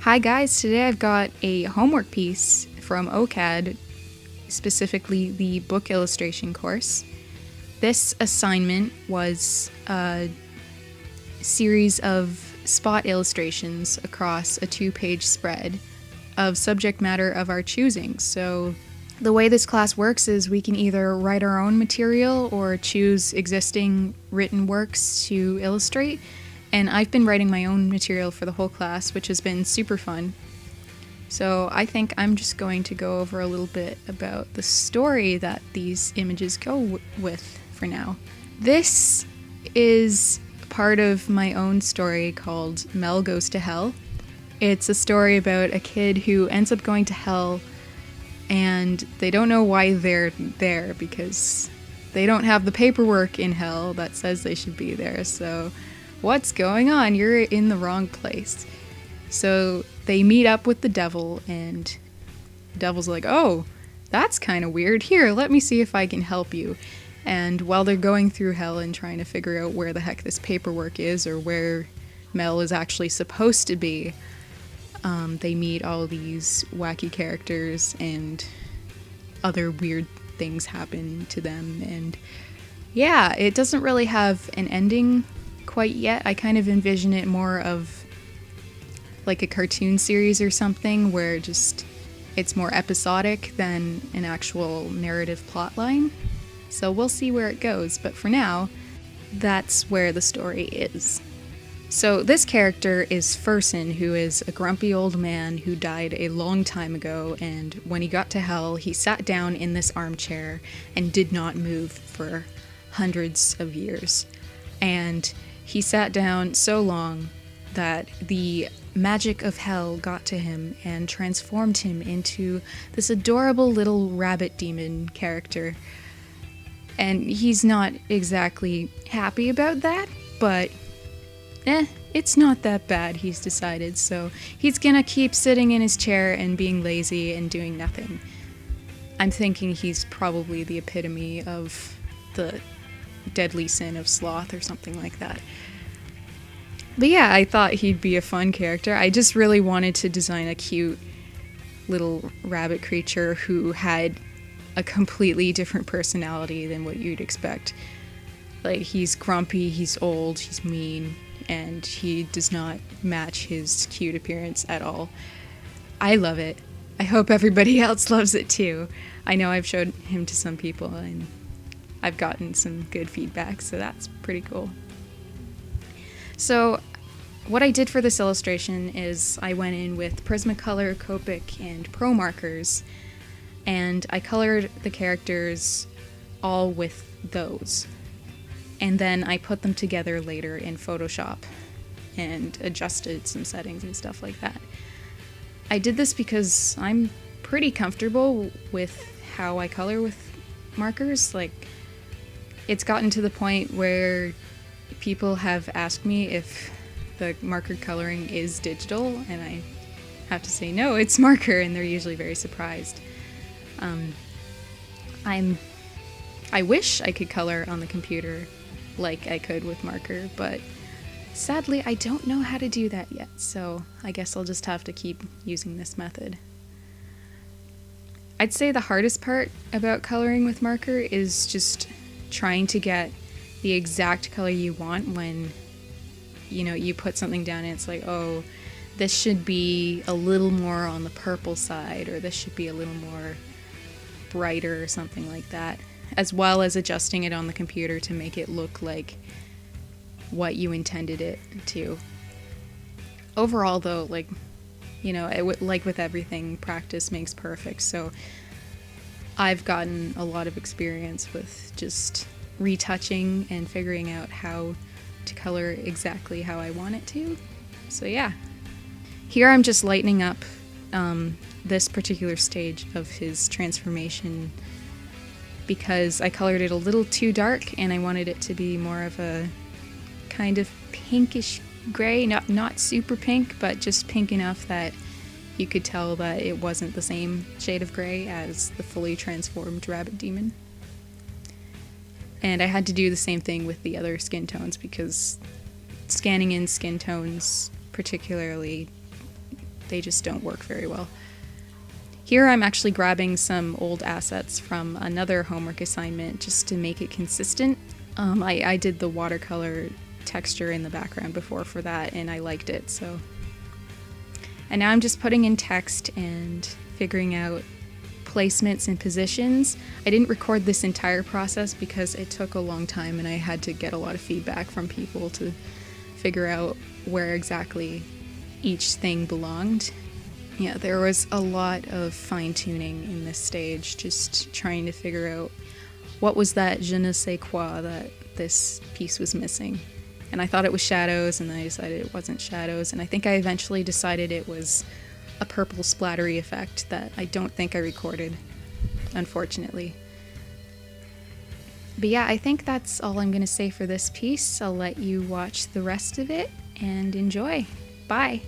Hi guys, today I've got a homework piece from OCAD, specifically the book illustration course. This assignment was a series of spot illustrations across a 2-page spread of subject matter of our choosing. So the way this class works is we can either write our own material or choose existing written works to illustrate. And I've been writing my own material for the whole class, which has been super fun. So I think I'm just going to go over a little bit about the story that these images go with for now. This is part of my own story called Mel Goes to Hell. It's a story about a kid who ends up going to hell, and they don't know why they're there because they don't have the paperwork in hell that says they should be there. So what's going on? You're in the wrong place. So they meet up with the devil, and the devil's like, oh, that's kind of weird. Here, let me see if I can help you. And while they're going through hell and trying to figure out where the heck this paperwork is or where Mel is actually supposed to be, they meet all these wacky characters and other weird things happen to them. And yeah, it doesn't really have an ending quite yet. I kind of envision it more of like a cartoon series or something where just it's more episodic than an actual narrative plotline. So we'll see where it goes, but for now, that's where the story is. So this character is Furson, who is a grumpy old man who died a long time ago, and when he got to hell, he sat down in this armchair and did not move for hundreds of years. And he sat down so long that the magic of hell got to him and transformed him into this adorable little rabbit demon character. And he's not exactly happy about that, but it's not that bad, he's decided. So he's gonna keep sitting in his chair and being lazy and doing nothing. I'm thinking he's probably the epitome of the deadly sin of sloth or something like that. But yeah, I thought he'd be a fun character. I just really wanted to design a cute little rabbit creature who had a completely different personality than what you'd expect. Like, he's grumpy, he's old, he's mean, and he does not match his cute appearance at all. I love it. I hope everybody else loves it too. I know I've showed him to some people and I've gotten some good feedback, so that's pretty cool. So what I did for this illustration is I went in with Prismacolor, Copic, and Pro markers, and I colored the characters all with those. And then I put them together later in Photoshop and adjusted some settings and stuff like that. I did this because I'm pretty comfortable with how I color with markers. Like, it's gotten to the point where people have asked me if the marker coloring is digital, and I have to say no, it's marker, and they're usually very surprised. I wish I could color on the computer like I could with marker, but sadly I don't know how to do that yet, so I guess I'll just have to keep using this method. I'd say the hardest part about coloring with marker is just trying to get the exact color you want when, you know, you put something down and it's like, oh, this should be a little more on the purple side, or this should be a little more brighter or something like that, as well as adjusting it on the computer to make it look like what you intended it to. Overall though, like, you know, like with everything, practice makes perfect, so I've gotten a lot of experience with just retouching and figuring out how to color exactly how I want it to. So yeah. Here I'm just lightening up this particular stage of his transformation because I colored it a little too dark and I wanted it to be more of a kind of pinkish gray, not super pink, but just pink enough that you could tell that it wasn't the same shade of gray as the fully transformed rabbit demon. And I had to do the same thing with the other skin tones because scanning in skin tones particularly they just don't work very well. Here I'm actually grabbing some old assets from another homework assignment just to make it consistent. I did the watercolor texture in the background before for that, and I liked it, so. And now I'm just putting in text and figuring out placements and positions. I didn't record this entire process because it took a long time and I had to get a lot of feedback from people to figure out where exactly each thing belonged. Yeah, there was a lot of fine-tuning in this stage, just trying to figure out what was that je ne sais quoi that this piece was missing. And I thought it was shadows, and then I decided it wasn't shadows, and I think I eventually decided it was a purple splattery effect that I don't think I recorded, unfortunately. But yeah, I think that's all I'm going to say for this piece. I'll let you watch the rest of it and enjoy. Bye!